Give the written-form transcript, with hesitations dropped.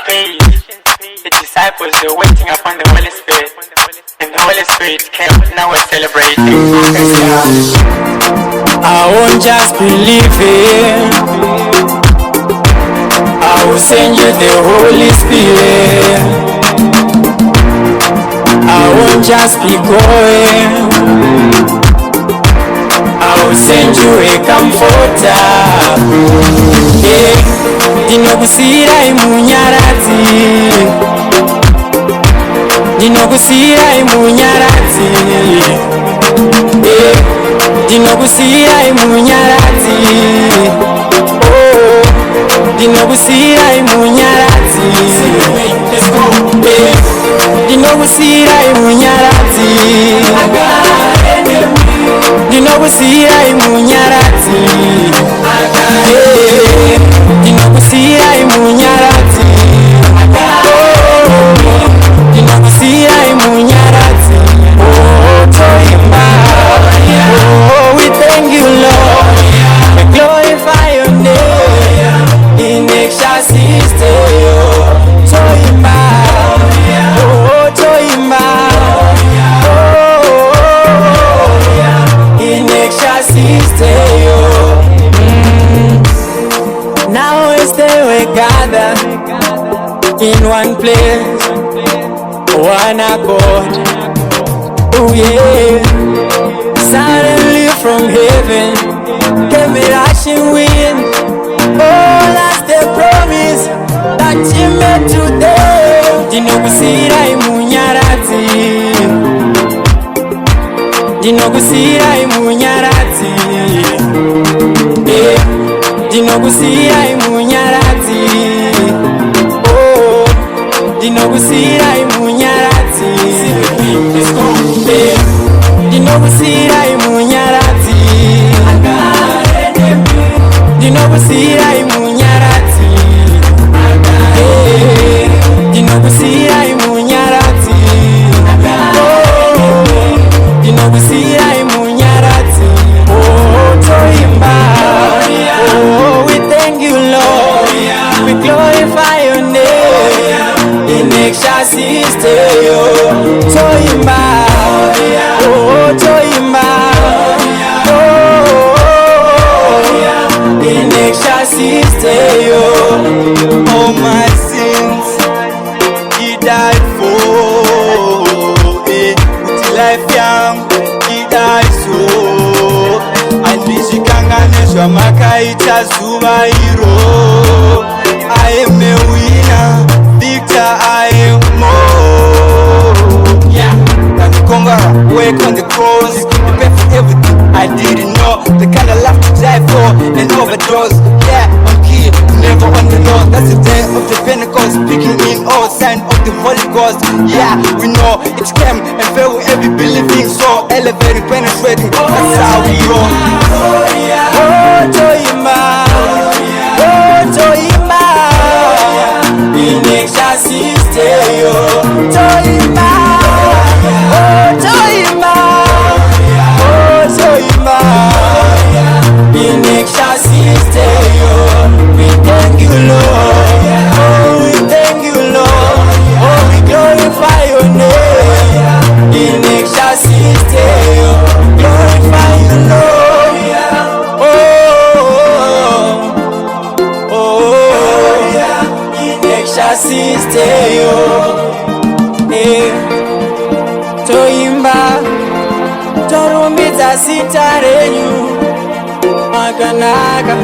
paid. The disciples were waiting upon the Holy Spirit, and the Holy Spirit came. Now we're celebrating. I won't just believe it, I will send you the Holy Spirit. I won't just be going, I will send you a comforter. Ndinogusira imunyarati, ndinogusira imunyarati, ndinogusira imunyarati, oh, ndinogusira imunyarati, ndinogusira imunyarati, ndinogusira imunyarati, ndinogusira imunyarati, ndinogusira imunyarati, oh, toimba, oh, we thank you Lord, we glorify your name, in excelsis Deo, toimba, oh, toimba, oh, in excelsis Deo. Now is there we gather in one place, one accord. Oh yeah. Suddenly from heaven came a rushing wind. Oh, that's the promise that you made today. Dinogusira imunyarati, dinogusira imunyarati, yeah. Dinogusira imunyarati, oh, dinogusira imunyarati, dinogusira imunyarati, dinogusira imunyarati, dinogusira imunyarati, oh, dinogusira imunyarati, oh, toimba. Oh, we thank you, Lord. We glorify your name. In excelsis Deo, toimba. Oh, toimba. Oh, in excelsis Deo. All my sins He died for. With life young He died so. Andishikanganishwa makaita zuva iro. I am a winner, victor I am more. Yeah, I'm a conqueror, work on the cross. You pay for everything I didn't know. The kind of love to die for and overdose. Yeah, I'm key, never on the Lord. That's the day of the Pentecost, speaking in all sign of the Holy Ghost. Yeah, we know it came and fell with every believing soul. Elevating, penetrating, that's how we roll. Oh, toimba, oh, toimba, in excelsis Deo, toimba, oh, toimba, oh, toimba, in excelsis Deo. We thank you, Lord. Oh, we thank you, Lord. Oh, we glorify your name, in excelsis Deo. Glorify you, Lord. Excelsis Deo, toimba, torumbidza zita renyu, makanaka.